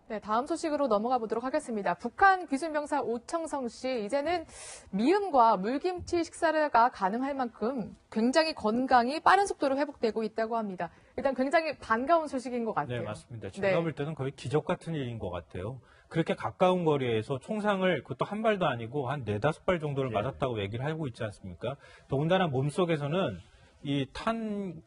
네, 다음 소식으로 넘어가 보도록 하겠습니다. 북한 귀순병사 오청성 씨, 이제는 미음과 물김치 식사가 가능할 만큼 굉장히 건강이 빠른 속도로 회복되고 있다고 합니다. 일단 굉장히 반가운 소식인 것 같아요. 네, 맞습니다. 제가 볼 때는 거의 기적 같은 일인 것 같아요. 그렇게 가까운 거리에서 총상을, 그것도 한 발도 아니고 한 4-5발 정도를 맞았다고 얘기를 하고 있지 않습니까? 더군다나 몸속에서는 이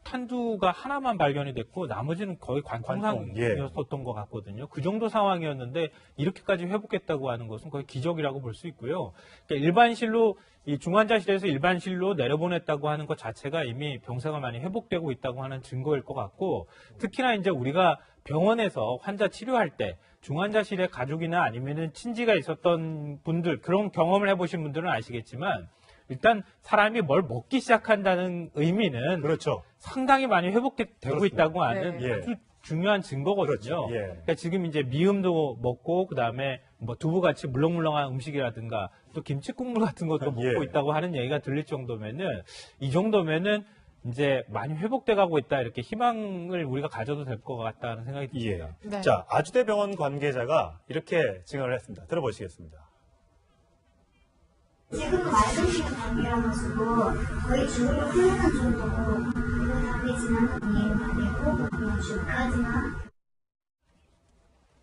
탄두가 하나만 발견이 됐고 나머지는 거의 관통상이었던 것 같거든요. 그 정도 상황이었는데 이렇게까지 회복했다고 하는 것은 거의 기적이라고 볼 수 있고요. 그러니까 일반실로 이 중환자실에서 일반실로 내려보냈다고 하는 것 자체가 이미 병사가 많이 회복되고 있다고 하는 증거일 것 같고, 특히나 이제 우리가 병원에서 환자 치료할 때 중환자실에 가족이나 아니면은 친지가 있었던 분들, 그런 경험을 해보신 분들은 아시겠지만 일단 사람이 뭘 먹기 시작한다는 의미는 그렇죠. 상당히 많이 회복되고 있다고 하는 네. 아주 중요한 증거거든요. 그렇죠. 예. 그러니까 지금 이제 미음도 먹고 그다음에 뭐 두부같이 물렁물렁한 음식이라든가 또 김치 국물 같은 것도 먹고 있다고 하는 얘기가 들릴 정도면은, 이 정도면은 이제 많이 회복돼 가고 있다, 이렇게 희망을 우리가 가져도 될 것 같다는 생각이 듭니다. 네. 자, 아주대병원 관계자가 이렇게 증언을 했습니다. 들어보시겠습니다. 지금은 말씀드린 단계라가지고 거의 죽으려고 생각한 정도고, 그 단계 지나면 이해가 되고 그냥 죽까지나.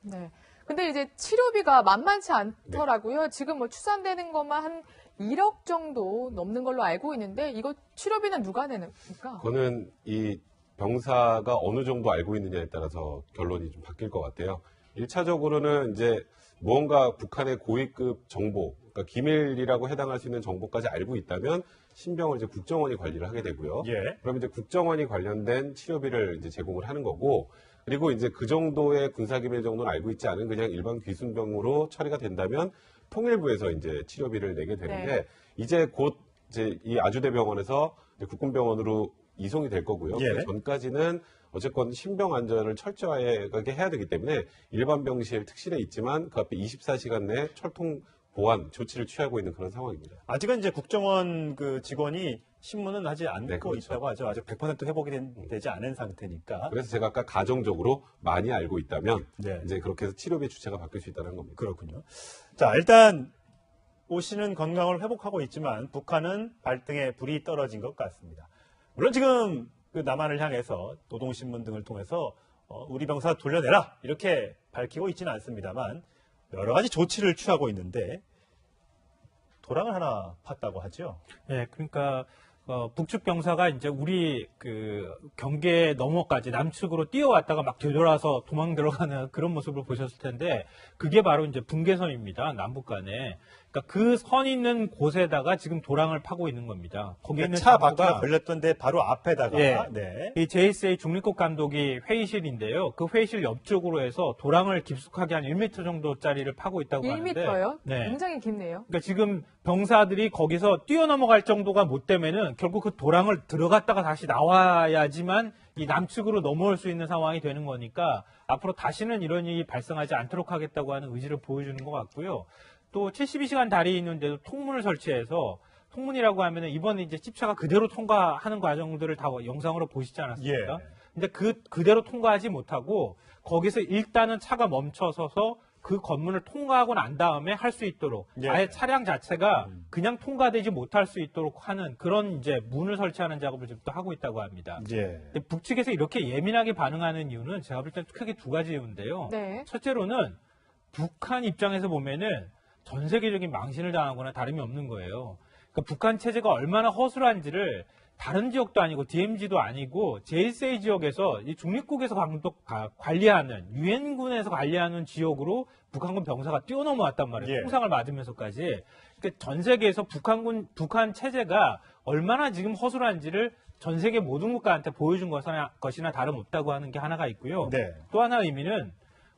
네. 근데 이제 치료비가 만만치 않더라고요. 지금 뭐 추산되는 것만 한 1억 정도 넘는 걸로 알고 있는데, 이거 치료비는 누가 내니까? 그거는 이 병사가 어느 정도 알고 있느냐에 따라서 결론이 좀 바뀔 것 같아요. 1차적으로는 이제 무언가 북한의 고위급 정보, 그러니까 기밀이라고 해당할 수 있는 정보까지 알고 있다면 신병을 이제 국정원이 관리를 하게 되고요. 그럼 이제 국정원이 관련된 치료비를 이제 제공을 하는 거고, 그리고 이제 그 정도의 군사기밀 정도는 알고 있지 않은 그냥 일반 귀순병으로 처리가 된다면 통일부에서 이제 치료비를 내게 되는데, 이제 곧 이제 이 아주대병원에서 이제 국군병원으로 이송이 될 거고요. 그 전까지는 어쨌건 신병 안전을 철저하게 해야 되기 때문에 일반 병실 특실에 있지만 그 앞에 24시간 내 철통 보안 조치를 취하고 있는 그런 상황입니다. 아직은 이제 국정원 그 직원이 신문은 하지 않고 네, 그렇죠. 있다고 하죠. 아직 100% 회복이 되지 않은 상태니까. 그래서 제가 아까 가정적으로 많이 알고 있다면 네. 이제 그렇게 해서 치료비 주체가 바뀔 수 있다는 겁니다. 그렇군요. 자, 일단 오 씨는 건강을 회복하고 있지만 북한은 발등에 불이 떨어진 것 같습니다. 물론 지금 그 남한을 향해서 노동신문 등을 통해서 우리 병사 돌려내라 이렇게 밝히고 있지는 않습니다만 여러 가지 조치를 취하고 있는데 도랑을 하나 팠다고 하죠. 네, 그러니까 북측 병사가 이제 우리 그 경계 너머까지 남측으로 뛰어왔다가 막 되돌아서 도망 들어가는 그런 모습을 보셨을 텐데, 그게 바로 이제 분계선입니다. 남북 간에. 그러니까 그 선 있는 곳에다가 지금 도랑을 파고 있는 겁니다. 거기에 있는 차 장소가 바퀴가 걸렸던데 바로 앞에다가 이 JSA 중립국 감독이 회의실인데요. 그 회의실 옆쪽으로 해서 도랑을 깊숙하게 한 1m 정도짜리를 파고 있다고 하는데. 1m요? 네. 굉장히 깊네요. 그러니까 지금 병사들이 거기서 뛰어넘어갈 정도가 못 되면은 결국 그 도랑을 들어갔다가 다시 나와야지만 이 남측으로 넘어올 수 있는 상황이 되는 거니까 앞으로 다시는 이런 일이 발생하지 않도록 하겠다고 하는 의지를 보여주는 것 같고요. 또 72시간 다리에 있는데도 통문을 설치해서, 통문이라고 하면은 이번에 이제 집차가 그대로 통과하는 과정들을 다 영상으로 보시지 않았습니까? 근데 그대로 통과하지 못하고 거기서 일단은 차가 멈춰서서 그 관문을 통과하고 난 다음에 할 수 있도록 아예 차량 자체가 그냥 통과되지 못할 수 있도록 하는 그런 이제 문을 설치하는 작업을 지금 또 하고 있다고 합니다. 근데 북측에서 이렇게 예민하게 반응하는 이유는 제가 볼 때 크게 두 가지 이유인데요. 첫째로는 북한 입장에서 보면은 전 세계적인 망신을 당하거나 다름이 없는 거예요. 그러니까 북한 체제가 얼마나 허술한지를 다른 지역도 아니고 DMZ도 아니고 JSA 지역에서 이 중립국에서 관리하는, 유엔군에서 관리하는 지역으로 북한군 병사가 뛰어넘어왔단 말이에요. 총상을 맞으면서까지. 그러니까 전 세계에서 북한 체제가 얼마나 지금 허술한지를 전 세계 모든 국가한테 보여준 것이나 다름없다고 하는 게 하나가 있고요. 또 하나 의미는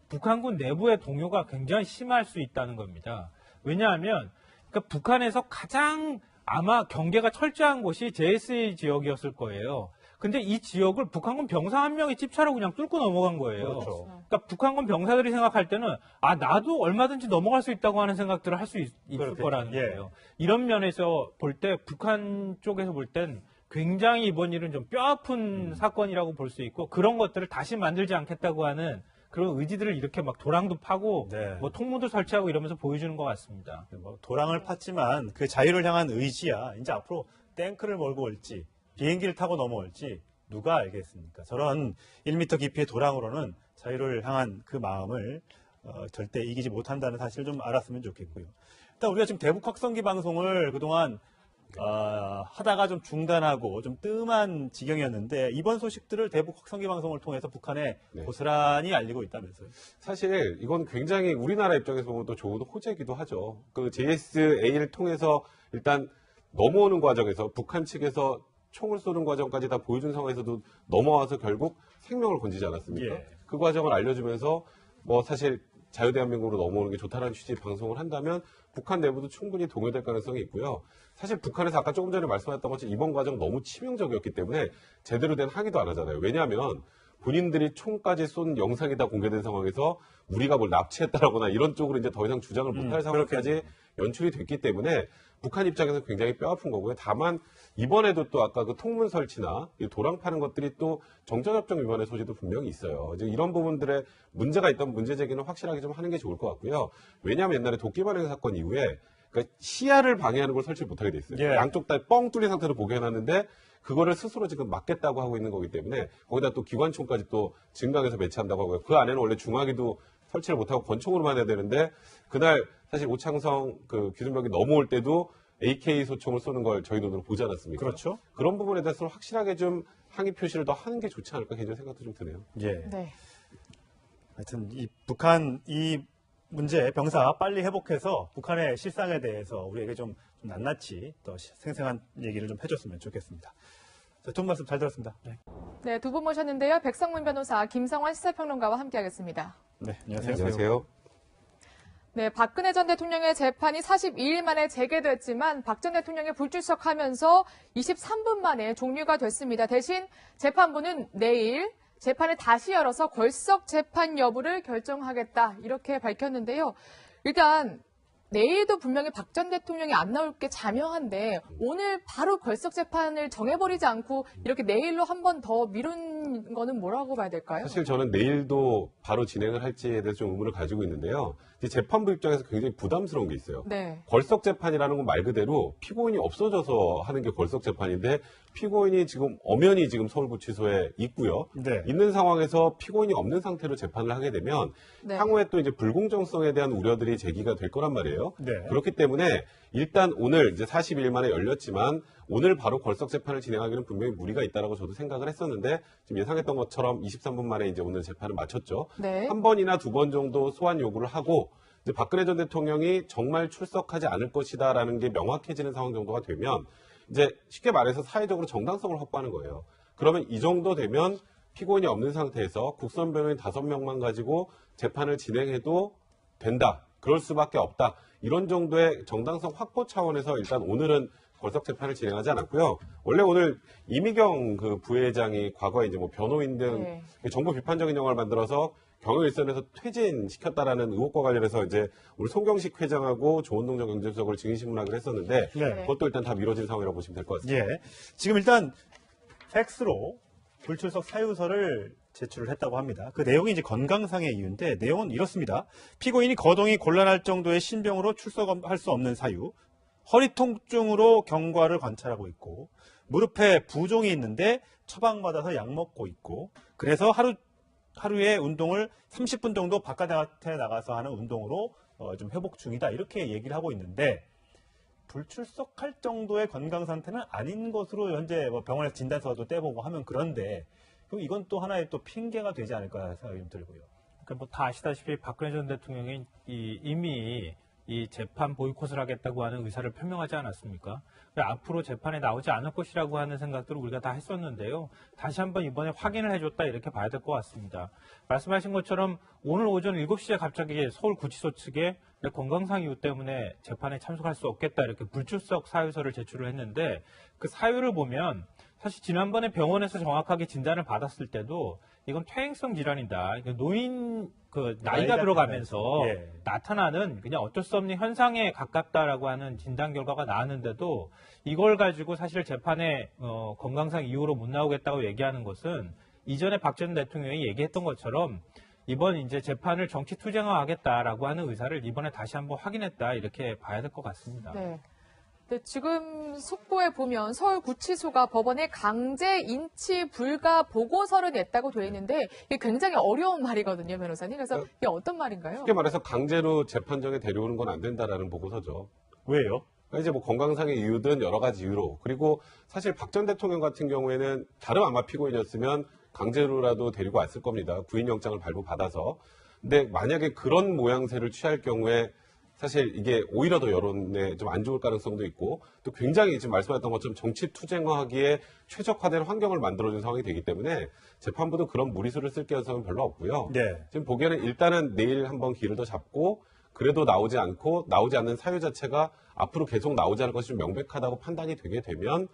북한군 내부의 동요가 굉장히 심할 수 있다는 겁니다. 왜냐하면 그러니까 북한에서 가장 아마 경계가 철저한 곳이 JSA 지역이었을 거예요. 근데 이 지역을 북한군 병사 한 명이 집차로 그냥 뚫고 넘어간 거예요. 그러니까 북한군 병사들이 생각할 때는 나도 얼마든지 넘어갈 수 있다고 하는 생각들을 할 수 있을 거라는 거예요. 이런 면에서 볼 때 북한 쪽에서 볼 땐 굉장히 이번 일은 좀 뼈아픈 사건이라고 볼 수 있고, 그런 것들을 다시 만들지 않겠다고 하는 그런 의지들을 이렇게 막 도랑도 파고 네. 뭐 통문도 설치하고 이러면서 보여주는 것 같습니다. 뭐 도랑을 팠지만 그 자유를 향한 의지야. 이제 앞으로 탱크를 몰고 올지 비행기를 타고 넘어올지 누가 알겠습니까? 저런 1m 깊이의 도랑으로는 자유를 향한 그 마음을 절대 이기지 못한다는 사실을 좀 알았으면 좋겠고요. 일단 우리가 지금 대북 확성기 방송을 그동안 하다가 좀 중단하고 좀 뜸한 지경이었는데 이번 소식들을 대북 확성기 방송을 통해서 북한에 네. 고스란히 알리고 있다면서요. 사실 이건 굉장히 우리나라 입장에서 보면 또 좋은 호재이기도 하죠. 그 JSA를 통해서 일단 넘어오는 과정에서 북한 측에서 총을 쏘는 과정까지 다 보여준 상황에서도 넘어와서 결국 생명을 건지지 않았습니까? 예. 그 과정을 알려주면서 뭐 사실 자유대한민국으로 넘어오는 게 좋다는 취지의 방송을 한다면 북한 내부도 충분히 동요될 가능성이 있고요. 사실 북한에서 아까 조금 전에 말씀하셨던 것처럼 이번 과정 너무 치명적이었기 때문에 제대로 된 항의도 안 하잖아요. 왜냐하면 본인들이 총까지 쏜 영상이 다 공개된 상황에서 우리가 뭘 납치했다라거나 이런 쪽으로 이제 더 이상 주장을 못할 상황까지 연출이 됐기 때문에 북한 입장에서 굉장히 뼈아픈 거고요. 다만 이번에도 또 아까 그 통문 설치나 이 도랑 파는 것들이 또 정전협정 위반의 소지도 분명히 있어요. 이제 이런 부분들에 문제가 있다면 문제 제기는 확실하게 좀 하는 게 좋을 것 같고요. 왜냐하면 옛날에 도끼발행 사건 이후에 그러니까 시야를 방해하는 걸 설치를 못하게 돼 있어요. 예. 양쪽 다 뻥 뚫린 상태로 보게 해놨는데 그거를 스스로 지금 막겠다고 하고 있는 거기 때문에 거기다 또 기관총까지 또 증강해서 배치한다고 하고요. 그 안에는 원래 중화기도 설치를 못하고 권총으로만 해야 되는데 그날 사실 오창성 그 기준벽이 넘어올 때도 AK 소총을 쏘는 걸 저희 눈으로 보지 않았습니까? 그렇죠. 그런 부분에 대해서 확실하게 좀 항의 표시를 더 하는 게 좋지 않을까 개인적인 생각도 좀 드네요. 예. 네. 하여튼 이 북한 이 문제 병사 빨리 회복해서 북한의 실상에 대해서 우리에게 좀 낱낱이 더 생생한 얘기를 좀 해줬으면 좋겠습니다. 자, 두 분 말씀 잘 들었습니다. 네, 두 분 모셨는데요. 백성문 변호사, 김성환 시사평론가와 함께하겠습니다. 네, 안녕하세요. 안녕하세요. 네, 박근혜 전 대통령의 재판이 42일 만에 재개됐지만 박 전 대통령이 불출석하면서 23분 만에 종료가 됐습니다. 대신 재판부는 내일 재판을 다시 열어서 걸석 재판 여부를 결정하겠다 이렇게 밝혔는데요. 일단 내일도 분명히 박 전 대통령이 안 나올 게 자명한데 오늘 바로 걸석 재판을 정해버리지 않고 이렇게 내일로 한 번 더 미룬 거는 뭐라고 봐야 될까요? 사실 저는 내일도 바로 진행을 할지에 대해서 좀 의문을 가지고 있는데요. 이제 재판부 입장에서 굉장히 부담스러운 게 있어요. 네. 걸석 재판이라는 건 말 그대로 피고인이 없어져서 하는 게 걸석 재판인데 피고인이 지금 엄연히 지금 서울구치소에 있고요. 네. 있는 상황에서 피고인이 없는 상태로 재판을 하게 되면 네. 향후에 또 이제 불공정성에 대한 우려들이 제기가 될 거란 말이에요. 네. 그렇기 때문에 일단 오늘 이제 40일 만에 열렸지만 오늘 바로 걸석 재판을 진행하기는 분명히 무리가 있다라고 저도 생각을 했었는데 지금 예상했던 것처럼 23분 만에 이제 오늘 재판을 마쳤죠. 네. 한 번이나 두 번 정도 소환 요구를 하고 이제 박근혜 전 대통령이 정말 출석하지 않을 것이다라는 게 명확해지는 상황 정도가 되면 이제 쉽게 말해서 사회적으로 정당성을 확보하는 거예요. 그러면 이 정도 되면 피고인이 없는 상태에서 국선 변호인 5명만 가지고 재판을 진행해도 된다. 그럴 수밖에 없다. 이런 정도의 정당성 확보 차원에서 일단 오늘은 걸석 재판을 진행하지 않았고요. 원래 오늘 이미경 그 부회장이 과거에 이제 뭐 변호인 등 네. 정부 비판적인 영화를 만들어서 경영일선에서 퇴진시켰다라는 의혹과 관련해서 이제 우리 송경식 회장하고 조원동 전 경제수석을 증인신문하기로 했었는데 네. 그것도 일단 다 미뤄진 상황이라고 보시면 될 것 같습니다. 예. 지금 일단 팩스로 불출석 사유서를 제출을 했다고 합니다. 그 내용이 이제 건강상의 이유인데 내용은 이렇습니다. 피고인이 거동이 곤란할 정도의 신병으로 출석할 수 없는 사유, 허리 통증으로 경과를 관찰하고 있고 무릎에 부종이 있는데 처방받아서 약 먹고 있고 그래서 하루에 운동을 30분 정도 바깥에 나가서 하는 운동으로 좀 회복 중이다 이렇게 얘기를 하고 있는데 불출석할 정도의 건강 상태는 아닌 것으로 현재 뭐 병원에서 진단서도 떼보고 하면 그런데 그럼 이건 또 하나의 또 핑계가 되지 않을까 생각이 좀 들고요. 그러니까 뭐 다 아시다시피 박근혜 전 대통령이 이미 이 재판 보이콧을 하겠다고 하는 의사를 표명하지 않았습니까? 앞으로 재판에 나오지 않을 것이라고 하는 생각들을 우리가 다 했었는데요. 다시 한번 이번에 확인을 해줬다 이렇게 봐야 될 것 같습니다. 말씀하신 것처럼 오늘 오전 7시에 갑자기 서울구치소 측에 건강상 이유 때문에 재판에 참석할 수 없겠다 이렇게 불출석 사유서를 제출을 했는데 그 사유를 보면 사실 지난번에 병원에서 정확하게 진단을 받았을 때도 이건 퇴행성 질환이다. 노인 나이가 들어가면서 예. 나타나는 그냥 어쩔 수 없는 현상에 가깝다라고 하는 진단 결과가 나왔는데도 이걸 가지고 사실 재판에 건강상 이유로 못 나오겠다고 얘기하는 것은 이전에 박 전 대통령이 얘기했던 것처럼 이번 이제 재판을 정치 투쟁화하겠다라고 하는 의사를 이번에 다시 한번 확인했다 이렇게 봐야 될 것 같습니다. 네. 네, 지금 속보에 보면 서울구치소가 법원에 강제 인치 불가 보고서를 냈다고 돼 있는데 이게 굉장히 어려운 말이거든요, 변호사님. 그래서 이게 어떤 말인가요? 쉽게 말해서 강제로 재판정에 데려오는 건 안 된다라는 보고서죠. 왜요? 그러니까 이제 뭐 건강상의 이유든 여러 가지 이유로. 그리고 사실 박 전 대통령 같은 경우에는 다른 아마 피고인이었으면 강제로라도 데리고 왔을 겁니다. 구인영장을 발부받아서. 근데 만약에 그런 모양새를 취할 경우에 사실 이게 오히려 더 여론에 좀 안 좋을 가능성도 있고 또 굉장히 지금 말씀하셨던 것처럼 정치 투쟁화하기에 최적화된 환경을 만들어준 상황이 되기 때문에 재판부도 그런 무리수를 쓸 가능성은 별로 없고요. 네. 지금 보기에는 일단은 내일 한번 기를 더 잡고 그래도 나오지 않는 사유 자체가 앞으로 계속 나오지 않을 것이 좀 명백하다고 판단이 되게 되면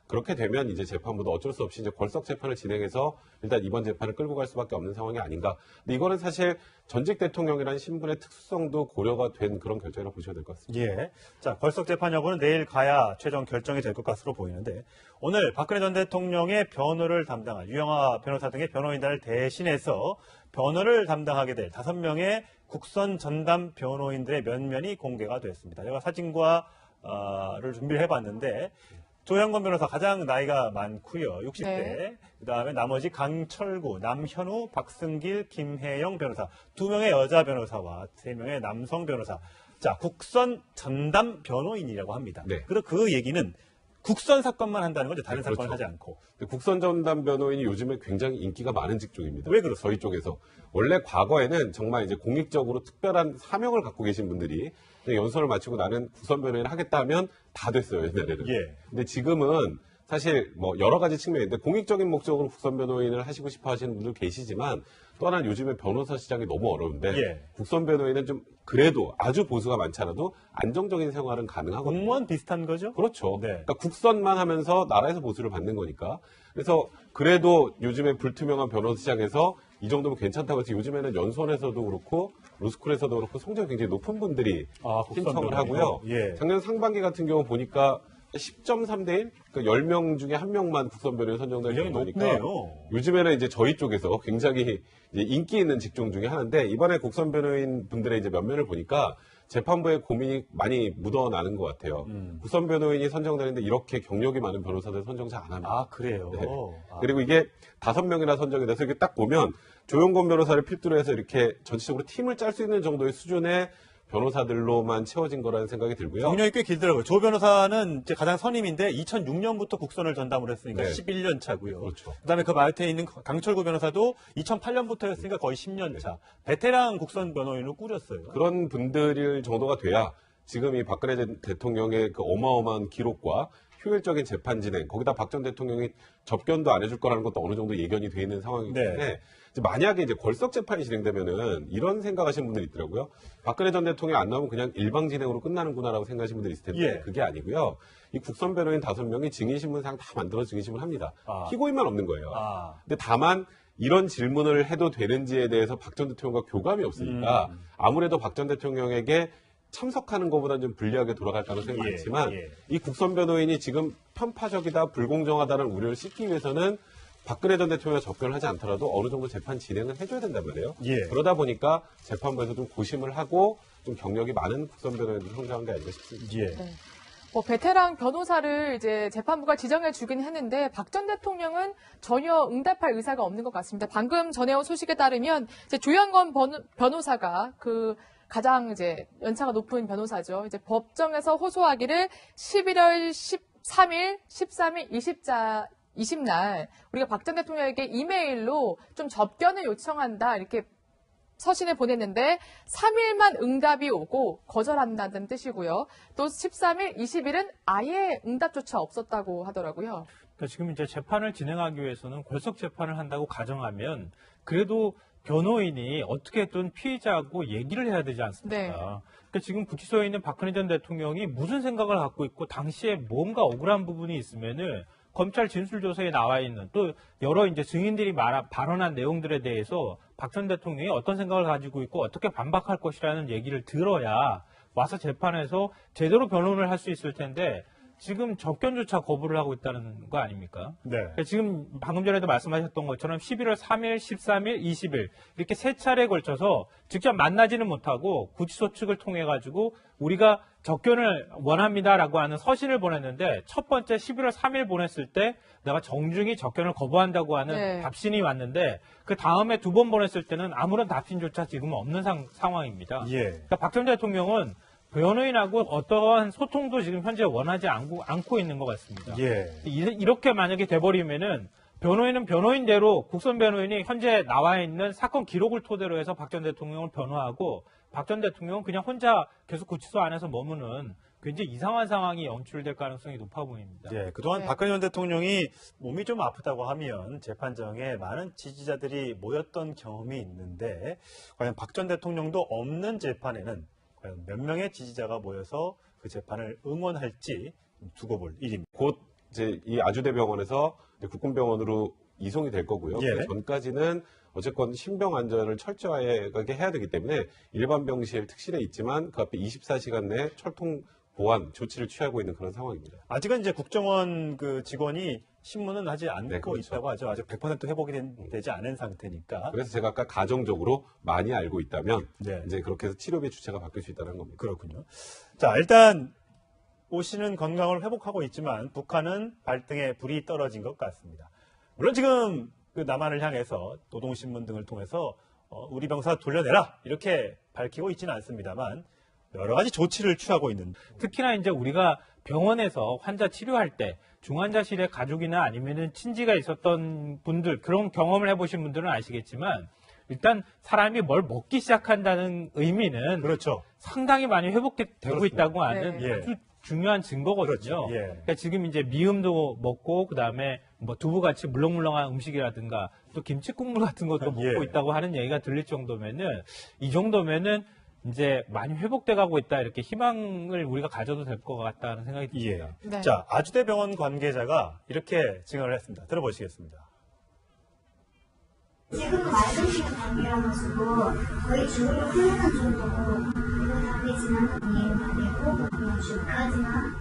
그렇게 되면 이제 재판부도 어쩔 수 없이 이제 걸석 재판을 진행해서 일단 이번 재판을 끌고 갈 수밖에 없는 상황이 아닌가. 근데 이거는 사실 전직 대통령이라는 신분의 특수성도 고려가 된 그런 결정이라고 보셔야 될 것 같습니다. 예. 자, 걸석 재판 여부는 내일 가야 최종 결정이 될 것 것으로 보이는데 오늘 박근혜 전 대통령의 변호를 담당한 유영하 변호사 등의 변호인단을 대신해서 변호를 담당하게 될 5명의 국선 전담 변호인들의 면면이 공개가 됐습니다. 제가 사진과 를 준비를 해봤는데 조현건 변호사 가장 나이가 많고요. 60대. 네. 그다음에 나머지 강철구, 남현우, 박승길, 김혜영 변호사. 2명의 여자 변호사와 3명의 남성 변호사. 자, 국선 전담 변호인이라고 합니다. 네. 그리고 그 얘기는 국선 사건만 한다는 거죠. 다른 네, 사건을 그렇죠. 하지 않고. 국선 전담 변호인이 요즘에 굉장히 인기가 많은 직종입니다. 왜 그렇습니까? 저희 쪽에서. 원래 과거에는 정말 이제 공익적으로 특별한 사명을 갖고 계신 분들이 연수를 마치고 나는 국선 변호인을 하겠다 하면 다 됐어요, 옛날에는. 예. 근데 지금은 사실 뭐 여러 가지 측면인데 공익적인 목적으로 국선 변호인을 하시고 싶어 하시는 분들 계시지만 또 하나는 요즘에 변호사 시장이 너무 어려운데 예. 국선 변호인은 좀 그래도 아주 보수가 많지 않아도 안정적인 생활은 가능하거든요. 공무원 비슷한 거죠? 그렇죠. 네. 그러니까 국선만 하면서 나라에서 보수를 받는 거니까. 그래서 그래도 요즘에 불투명한 변호사 시장에서 이 정도면 괜찮다고 해서 요즘에는 연수원에서도 그렇고 로스쿨에서도 그렇고 성적이 굉장히 높은 분들이 국선 신청을 변호인이요? 하고요. 예. 작년 상반기 같은 경우 보니까 10.3대 1? 그러니까 10명 중에 1명만 국선 변호인 선정되는 굉장히 정도니까 높네요. 요즘에는 이제 저희 쪽에서 굉장히 이제 인기 있는 직종 중에 하나인데 이번에 국선 변호인 분들의 이제 면면을 보니까 재판부의 고민이 많이 묻어나는 것 같아요. 국선 변호인이 선정되는데 이렇게 경력이 많은 변호사들 선정 잘 안 합니다. 아, 그래요? 네. 아. 그리고 이게 5명이나 선정이 돼서 이렇게 딱 보면 조용건 변호사를 필두로 해서 이렇게 전체적으로 팀을 짤 수 있는 정도의 수준의 변호사들로만 채워진 거라는 생각이 들고요. 경력이 꽤 길더라고요. 조 변호사는 이제 가장 선임인데 2006년부터 국선을 전담을 했으니까 네. 11년 차고요. 그렇죠. 그다음에 그 밑에 있는 강철구 변호사도 2008년부터 했으니까 거의 10년 차. 베테랑 국선 변호인을 꾸렸어요. 그런 분들 정도가 돼야 지금 이 박근혜 대통령의 그 어마어마한 기록과 효율적인 재판 진행, 거기다 박 전 대통령이 접견도 안 해줄 거라는 것도 어느 정도 예견이 돼 있는 상황이기 때문에 네. 이제 만약에 이제 걸석 재판이 진행되면은 이런 생각하시는 분들이 있더라고요. 박근혜 전 대통령이 안 나오면 그냥 일방 진행으로 끝나는구나라고 생각하시는 분들이 있을 텐데 예. 그게 아니고요. 이 국선 변호인 5명이 증인신문상 다 만들어 증인신문 합니다. 아. 피고인만 없는 거예요. 아. 근데 다만 이런 질문을 해도 되는지에 대해서 박 전 대통령과 교감이 없으니까 아무래도 박 전 대통령에게 참석하는 것보다는 좀 불리하게 돌아갈 가능성이 예, 많지만 예. 이 국선 변호인이 지금 편파적이다, 불공정하다는 우려를 씻기 위해서는 박근혜 전 대통령과 접견을 하지 않더라도 어느 정도 재판 진행을 해줘야 된단 말이에요. 예. 그러다 보니까 재판부에서 좀 고심을 하고 좀 경력이 많은 국선 변호인을 선정한 게 아닌가 싶습니다. 예. 네. 베테랑 변호사를 이제 재판부가 지정해 주긴 했는데 박 전 대통령은 전혀 응답할 의사가 없는 것 같습니다. 방금 전해온 소식에 따르면 이제 조현건 변호사가 그 가장 이제 연차가 높은 변호사죠. 이제 법정에서 호소하기를 11월 13일, 13일, 20날 우리가 박 전 대통령에게 이메일로 좀 접견을 요청한다 이렇게 서신을 보냈는데 3일만 응답이 오고 거절한다는 뜻이고요. 또 13일, 20일은 아예 응답조차 없었다고 하더라고요. 그러니까 지금 이제 재판을 진행하기 위해서는 걸석 재판을 한다고 가정하면 그래도 변호인이 어떻게든 피의자하고 얘기를 해야 되지 않습니까? 네. 그러니까 지금 구치소에 있는 박근혜 전 대통령이 무슨 생각을 갖고 있고 당시에 뭔가 억울한 부분이 있으면은 검찰 진술조서에 나와 있는 또 여러 이제 증인들이 발언한 내용들에 대해서 박 전 대통령이 어떤 생각을 가지고 있고 어떻게 반박할 것이라는 얘기를 들어야 와서 재판에서 제대로 변론을 할 수 있을 텐데 지금 접견조차 거부를 하고 있다는 거 아닙니까? 네. 그러니까 지금 방금 전에도 말씀하셨던 것처럼 11월 3일, 13일, 20일 이렇게 세 차례에 걸쳐서 직접 만나지는 못하고 구치소 측을 통해 가지고 우리가 접견을 원합니다라고 하는 서신을 보냈는데 첫 번째 11월 3일 보냈을 때 내가 정중히 접견을 거부한다고 하는 네. 답신이 왔는데 그 다음에 두 번 보냈을 때는 아무런 답신조차 지금 없는 상황입니다. 예. 그러니까 박 전 대통령은 변호인하고 어떠한 소통도 지금 현재 원하지 않고 있는 것 같습니다. 예. 이렇게 만약에 돼버리면은 변호인은 변호인대로 국선 변호인이 현재 나와 있는 사건 기록을 토대로 해서 박 전 대통령을 변호하고 박 전 대통령은 그냥 혼자 계속 구치소 안에서 머무는 굉장히 이상한 상황이 연출될 가능성이 높아 보입니다. 예, 그동안 네. 박근혜 전 대통령이 몸이 좀 아프다고 하면 재판정에 많은 지지자들이 모였던 경험이 있는데 과연 박 전 대통령도 없는 재판에는 과연 몇 명의 지지자가 모여서 그 재판을 응원할지 두고 볼 일입니다. 곧 이제 이 아주대병원에서 국군병원으로 이송이 될 거고요. 예. 그 전까지는 어쨌건 신병 안전을 철저하게 해야 되기 때문에 일반 병실, 특실에 있지만 그 앞에 24시간 내 철통 보안 조치를 취하고 있는 그런 상황입니다. 아직은 이제 국정원 그 직원이 신문은 하지 않고 네, 그렇죠. 있다고 하죠. 아직 100% 회복이 되지 않은 상태니까. 그래서 제가 아까 가정적으로 많이 알고 있다면 네. 이제 그렇게 해서 치료비 주체가 바뀔 수 있다는 겁니다. 그렇군요. 자, 일단 오 씨는 건강을 회복하고 있지만 북한은 발등에 불이 떨어진 것 같습니다. 물론 지금 그 남한을 향해서 노동신문 등을 통해서 우리 병사 돌려내라 이렇게 밝히고 있지는 않습니다만 여러 가지 조치를 취하고 있는. 특히나 이제 우리가 병원에서 환자 치료할 때 중환자실에 가족이나 아니면은 친지가 있었던 분들 그런 경험을 해보신 분들은 아시겠지만 일단 사람이 뭘 먹기 시작한다는 의미는 그렇죠. 상당히 많이 회복되고 그렇습니다. 있다고 하는 네. 아주 중요한 증거거든요. 그렇죠. 예. 그러니까 지금 이제 미음도 먹고 그다음에 뭐 두부같이 물렁물렁한 음식이라든가 또 김치 국물 같은 것도 먹고 예. 있다고 하는 얘기가 들릴 정도면은 이 정도면은 이제 많이 회복돼 가고 있다 이렇게 희망을 우리가 가져도 될 것 같다는 생각이 예. 듭니다. 네. 자, 아주대병원 관계자가 이렇게 증언을 했습니다. 들어보시겠습니다. 지금 말씀드린 관계라가지고 거의 죽음을 생각한 정도고 그런 답이 지나면 이해가 되고 그냥 주까지나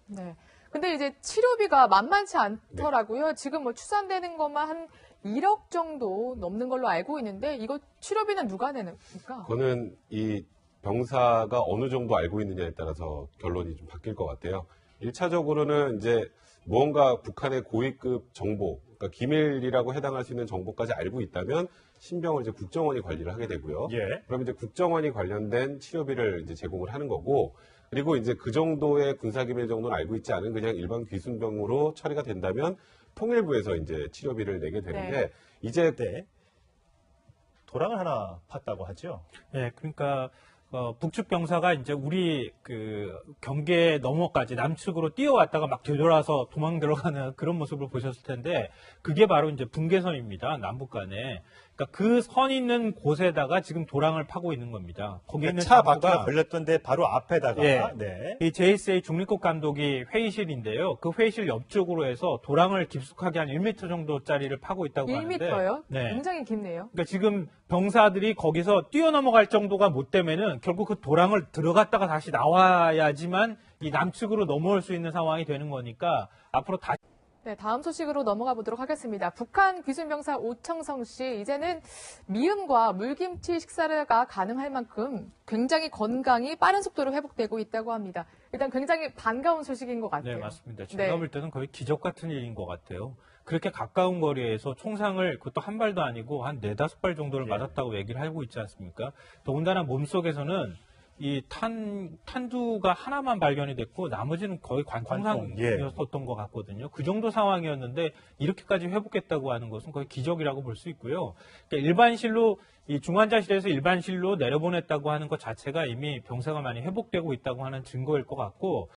네. 근데 이제 치료비가 만만치 않더라고요. 지금 뭐 추산되는 것만 한 1억 정도 넘는 걸로 알고 있는데 이거 치료비는 누가 내니까? 그거는 이 병사가 어느 정도 알고 있느냐에 따라서 결론이 좀 바뀔 것 같아요. 1차적으로는 이제 무언가 북한의 고위급 정보, 그러니까 기밀이라고 해당할 수 있는 정보까지 알고 있다면 신병을 이제 국정원이 관리를 하게 되고요. 예. 그럼 이제 국정원이 관련된 치료비를 이제 제공을 하는 거고, 그리고 이제 그 정도의 군사기밀 정도는 알고 있지 않은 그냥 일반 귀순병으로 처리가 된다면 통일부에서 이제 치료비를 내게 되는데 네. 이제 네. 도랑을 하나 팠다고 하죠. 예, 그러니까 북측 병사가 이제 우리 그 경계 너머까지 남측으로 뛰어왔다가 막 되돌아서 도망 들어가는 그런 모습을 보셨을 텐데 그게 바로 이제 분계선입니다. 남북 간에. 그러니까 그 선 있는 곳에다가 지금 도랑을 파고 있는 겁니다. 거기 있는 차 바퀴가 장소가 걸렸던데 바로 앞에다가 예. 네. 이 JSA 중립국 감독이 회의실인데요. 그 회의실 옆쪽으로 해서 도랑을 깊숙하게 한 1m 정도짜리를 파고 있다고 하는데 1m요? 네. 굉장히 깊네요. 그러니까 지금 병사들이 거기서 뛰어넘어갈 정도가 못 되면은 결국 그 도랑을 들어갔다가 다시 나와야지만 이 남측으로 넘어올 수 있는 상황이 되는 거니까 앞으로 다시 네, 다음 소식으로 넘어가 보도록 하겠습니다. 북한 귀순병사 오청성 씨, 이제는 미음과 물김치 식사가 가능할 만큼 굉장히 건강이 빠른 속도로 회복되고 있다고 합니다. 일단 굉장히 반가운 소식인 것 같아요. 네, 맞습니다. 제가 네. 볼 때는 거의 기적 같은 일인 것 같아요. 그렇게 가까운 거리에서 총상을 그것도 한 발도 아니고 한 4-5발 정도를 예. 맞았다고 얘기를 하고 있지 않습니까? 더군다나 몸속에서는 이 탄두가 하나만 발견이 됐고 나머지는 거의 관통, 관통상이었던 것 같거든요. 그 정도 상황이었는데 이렇게까지 회복했다고 하는 것은 거의 기적이라고 볼 수 있고요. 그러니까 일반실로 이 중환자실에서 일반실로 내려보냈다고 하는 것 자체가 이미 병사가 많이 회복되고 있다고 하는 증거일 것 같고